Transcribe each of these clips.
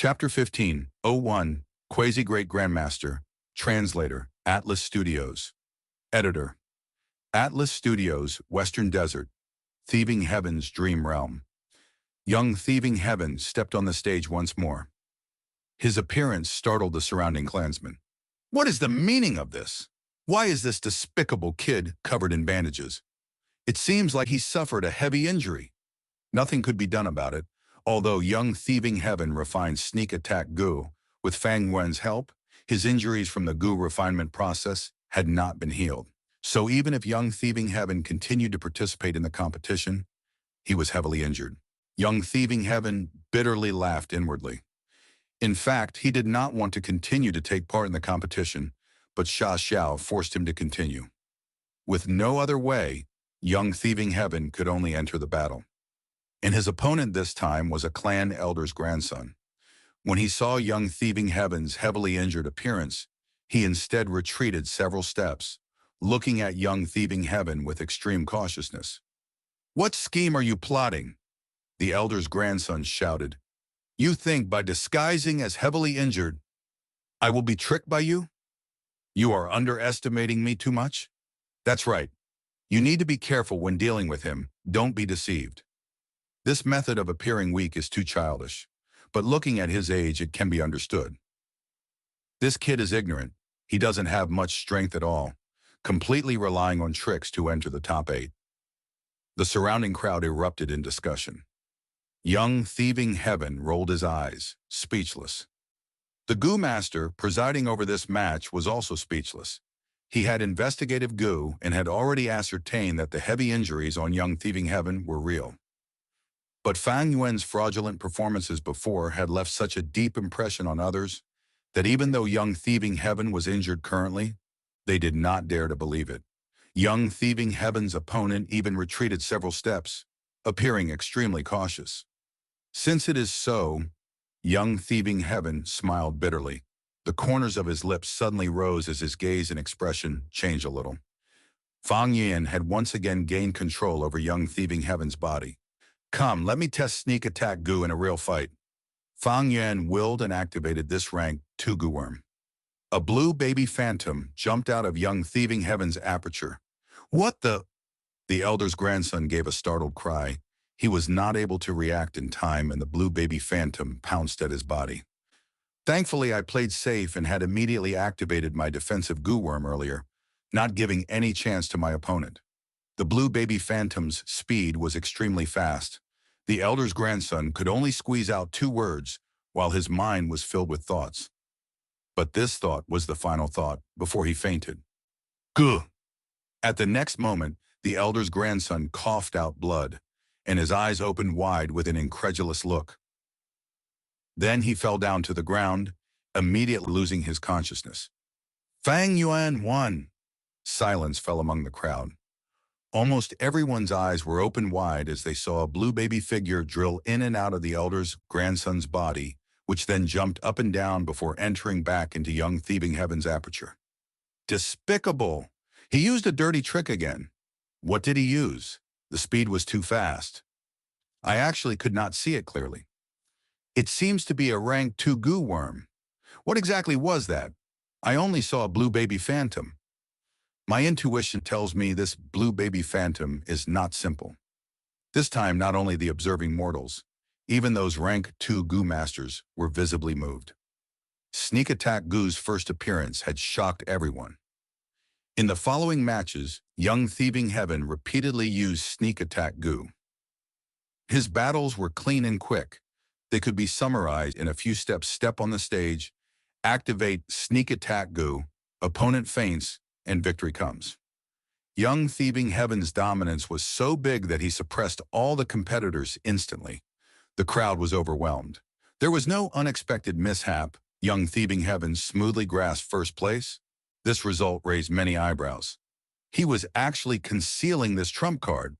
Chapter 15:01 Quasi-Great Grandmaster. Translator, Atlas Studios. Editor. Atlas Studios, Western Desert. Thieving Heaven's Dream Realm. Young Thieving Heaven stepped on the stage once more. His appearance startled the surrounding clansmen. What is the meaning of this? Why is this despicable kid covered in bandages? It seems like he suffered a heavy injury. Nothing could be done about it, although young Thieving Heaven refined sneak attack goo. With Fang Yuan's help, his injuries from the goo refinement process had not been healed. So even if young Thieving Heaven continued to participate in the competition, he was heavily injured. Young Thieving Heaven bitterly laughed inwardly. In fact, he did not want to continue to take part in the competition, but Sha Xiao forced him to continue. With no other way, young Thieving Heaven could only enter the battle. And his opponent this time was a clan elder's grandson. When he saw young Thieving Heaven's heavily injured appearance, he instead retreated several steps, looking at young Thieving Heaven with extreme cautiousness. "What scheme are you plotting?" the elder's grandson shouted. "You think by disguising as heavily injured, I will be tricked by you? You are underestimating me too much? That's right. You need to be careful when dealing with him. Don't be deceived. This method of appearing weak is too childish, but looking at his age, it can be understood. This kid is ignorant. He doesn't have much strength at all, completely relying on tricks to enter the top 8. The surrounding crowd erupted in discussion. Young Thieving Heaven rolled his eyes, speechless. The Goo Master presiding over this match was also speechless. He had investigative goo and had already ascertained that the heavy injuries on young Thieving Heaven were real. But Fang Yuan's fraudulent performances before had left such a deep impression on others that even though young Thieving Heaven was injured currently, they did not dare to believe it. Young Thieving Heaven's opponent even retreated several steps, appearing extremely cautious. Since it is so, young Thieving Heaven smiled bitterly. The corners of his lips suddenly rose as his gaze and expression changed a little. Fang Yuan had once again gained control over young Thieving Heaven's body. "Come, let me test sneak attack goo in a real fight." Fang Yuan willed and activated this rank 2 goo worm. A blue baby phantom jumped out of young Thieving Heaven's aperture. "What the?" The elder's grandson gave a startled cry. He was not able to react in time, and the blue baby phantom pounced at his body. Thankfully, I played safe and had immediately activated my defensive goo worm earlier, not giving any chance to my opponent. The blue baby phantom's speed was extremely fast. The elder's grandson could only squeeze out 2 words while his mind was filled with thoughts. But this thought was the final thought before he fainted. "Goo!" At the next moment, the elder's grandson coughed out blood, and his eyes opened wide with an incredulous look. Then he fell down to the ground, immediately losing his consciousness. Fang Yuan won! Silence fell among the crowd. Almost everyone's eyes were open wide as they saw a blue baby figure drill in and out of the elder's grandson's body, which then jumped up and down before entering back into young Thieving Heaven's aperture. Despicable! He used a dirty trick again. What did he use? The speed was too fast. I actually could not see it clearly. It seems to be a rank 2 goo worm. What exactly was that? I only saw a blue baby phantom. My intuition tells me this blue baby phantom is not simple. This time, not only the observing mortals, even those rank 2 goo masters were visibly moved. Sneak attack goo's first appearance had shocked everyone. In the following matches, young Thieving Heaven repeatedly used sneak attack goo. His battles were clean and quick. They could be summarized in a few steps. Step on the stage, activate sneak attack goo, opponent faints, and victory comes. Young Thieving Heaven's dominance was so big that he suppressed all the competitors instantly. The crowd was overwhelmed. There was no unexpected mishap. Young Thieving Heaven smoothly grasped first place. This result raised many eyebrows. He was actually concealing this trump card.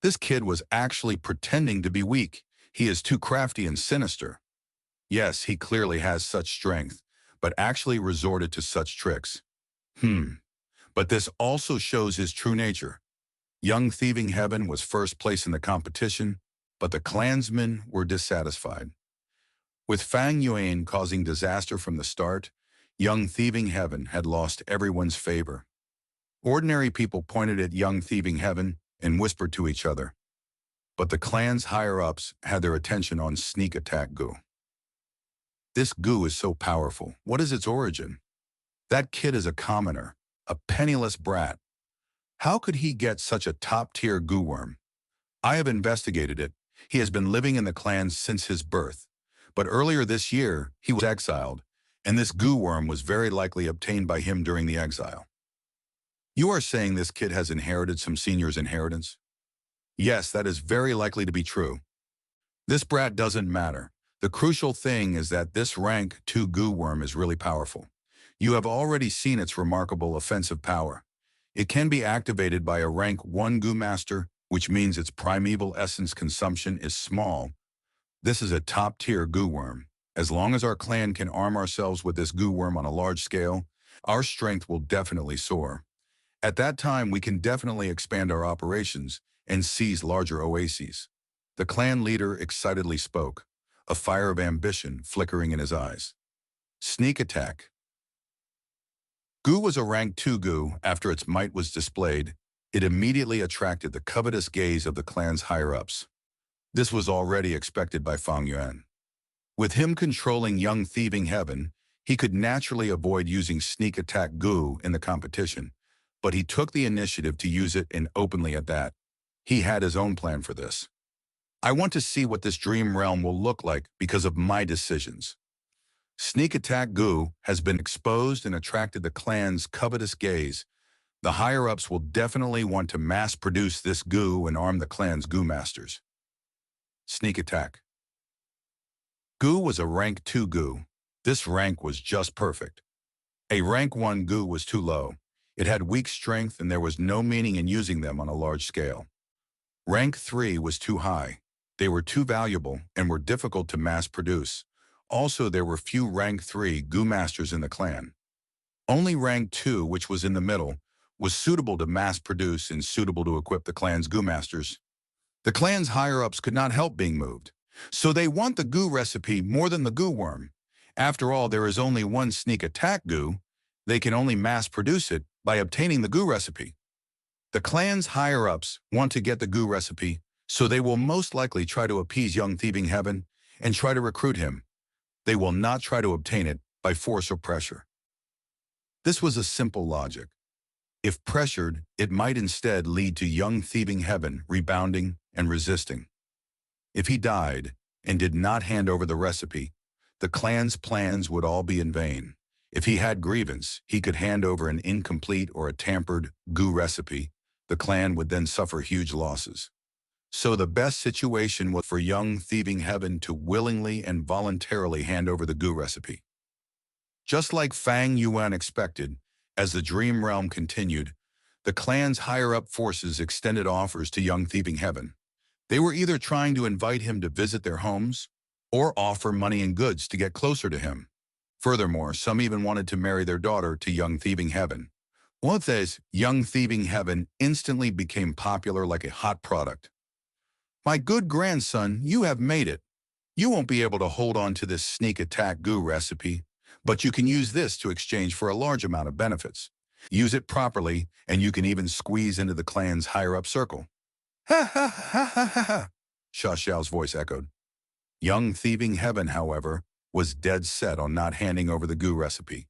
This kid was actually pretending to be weak. He is too crafty and sinister. Yes, he clearly has such strength, but actually resorted to such tricks. But this also shows his true nature. Young Thieving Heaven was first place in the competition, but the clansmen were dissatisfied. With Fang Yuan causing disaster from the start, young Thieving Heaven had lost everyone's favor. Ordinary people pointed at young Thieving Heaven and whispered to each other. But the clan's higher-ups had their attention on Sneak Attack Gu. This Gu is so powerful. What is its origin? That kid is a commoner, a penniless brat. How could he get such a top-tier Gu worm? I have investigated it. He has been living in the clan since his birth. But earlier this year, he was exiled, and this Gu worm was very likely obtained by him during the exile. You are saying this kid has inherited some senior's inheritance? Yes, that is very likely to be true. This brat doesn't matter. The crucial thing is that this rank 2 Gu worm is really powerful. You have already seen its remarkable offensive power. It can be activated by a rank 1 Gu master, which means its primeval essence consumption is small. This is a top-tier Gu worm. As long as our clan can arm ourselves with this Gu worm on a large scale, our strength will definitely soar. At that time, we can definitely expand our operations and seize larger oases. The clan leader excitedly spoke, a fire of ambition flickering in his eyes. Sneak attack. Gu was a rank 2 Gu. After its might was displayed, it immediately attracted the covetous gaze of the clan's higher-ups. This was already expected by Fang Yuan. With him controlling young Thieving Heaven, he could naturally avoid using Sneak Attack Gu in the competition, but he took the initiative to use it, and openly at that. He had his own plan for this. I want to see what this dream realm will look like because of my decisions. Sneak Attack Gu has been exposed and attracted the clan's covetous gaze. The higher-ups will definitely want to mass-produce this Gu and arm the clan's Gu masters. Sneak Attack. Gu was a rank 2 Gu. This rank was just perfect. A rank 1 Gu was too low. It had weak strength and there was no meaning in using them on a large scale. Rank 3 was too high. They were too valuable and were difficult to mass produce. Also, there were few rank 3 Gu masters in the clan. Only rank 2, which was in the middle, was suitable to mass produce and suitable to equip the clan's Gu masters. The clan's higher-ups could not help being moved. So they want the Gu recipe more than the Gu worm. After all, there is only one Sneak Attack Gu. They can only mass produce it by obtaining the Gu recipe. The clan's higher-ups want to get the Gu recipe, so they will most likely try to appease young Thieving Heaven and try to recruit him. They will not try to obtain it by force or pressure. This was a simple logic. If pressured, it might instead lead to young Thieving Heaven rebounding and resisting. If he died and did not hand over the recipe, the clan's plans would all be in vain. If he had grievance, he could hand over an incomplete or a tampered Gu recipe. The clan would then suffer huge losses. So the best situation was for young Thieving Heaven to willingly and voluntarily hand over the Gu recipe. Just like Fang Yuan expected, as the Dream Realm continued, the clan's higher-up forces extended offers to young Thieving Heaven. They were either trying to invite him to visit their homes or offer money and goods to get closer to him. Furthermore, some even wanted to marry their daughter to young Thieving Heaven. With this, young Thieving Heaven instantly became popular like a hot product. My good grandson, you have made it. You won't be able to hold on to this Sneak Attack Gu recipe, but you can use this to exchange for a large amount of benefits. Use it properly, and you can even squeeze into the clan's higher-up circle. Ha ha ha ha ha ha, Sha Xiao's voice echoed. Young Thieving Heaven, however, was dead set on not handing over the Gu recipe.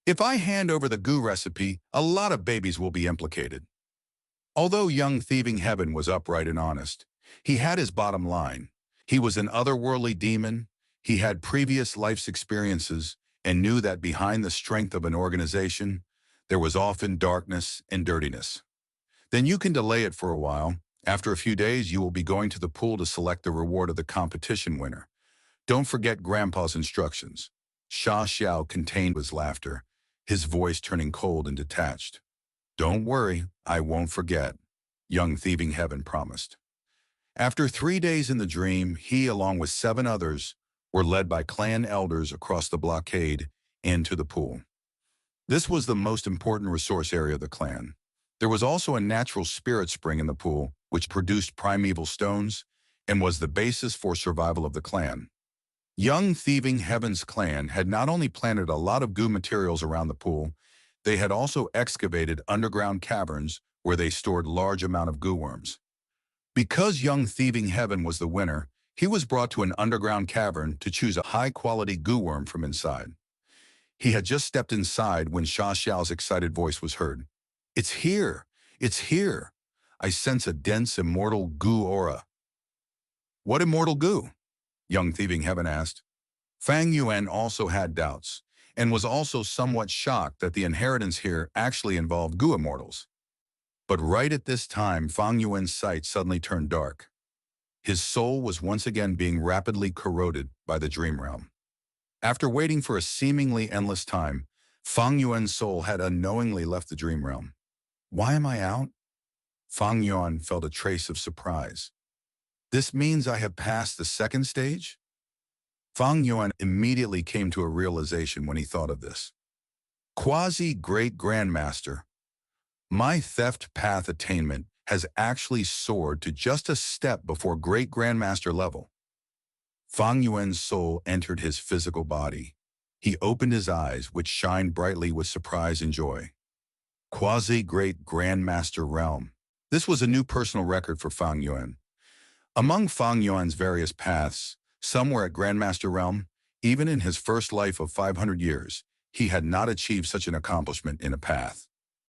If I hand over the Gu recipe, a lot of babies will be implicated. Although young Thieving Heaven was upright and honest, he had his bottom line. He was an otherworldly demon, he had previous life's experiences, and knew that behind the strength of an organization, there was often darkness and dirtiness. Then you can delay it for a while. After a few days, you will be going to the pool to select the reward of the competition winner. Don't forget Grandpa's instructions. Sha Xiao contained his laughter, his voice turning cold and detached. Don't worry, I won't forget, young Thieving Heaven promised. After 3 days in the dream, he, along with 7 others, were led by clan elders across the blockade and to the pool. This was the most important resource area of the clan. There was also a natural spirit spring in the pool, which produced primeval stones and was the basis for survival of the clan. Young Thieving Heaven's clan had not only planted a lot of goo materials around the pool, they had also excavated underground caverns where they stored large amount of goo worms. Because Young Thieving Heaven was the winner, he was brought to an underground cavern to choose a high-quality goo worm from inside. He had just stepped inside when Sha Xiao's excited voice was heard. "It's here! It's here! I sense a dense, immortal goo aura." "What immortal goo?" Young Thieving Heaven asked. Fang Yuan also had doubts, and was also somewhat shocked that the inheritance here actually involved goo immortals. But right at this time, Fang Yuan's sight suddenly turned dark. His soul was once again being rapidly corroded by the dream realm. After waiting for a seemingly endless time, Fang Yuan's soul had unknowingly left the dream realm. "Why am I out?" Fang Yuan felt a trace of surprise. "This means I have passed the second stage?" Fang Yuan immediately came to a realization when he thought of this. Quasi-Great Grandmaster. My theft path attainment has actually soared to just a step before Great Grandmaster level. Fang Yuan's soul entered his physical body. He opened his eyes, which shined brightly with surprise and joy. Quasi-Great Grandmaster realm. This was a new personal record for Fang Yuan. Among Fang Yuan's various paths, some were at Grandmaster realm. Even in his first life of 500 years, he had not achieved such an accomplishment in a path.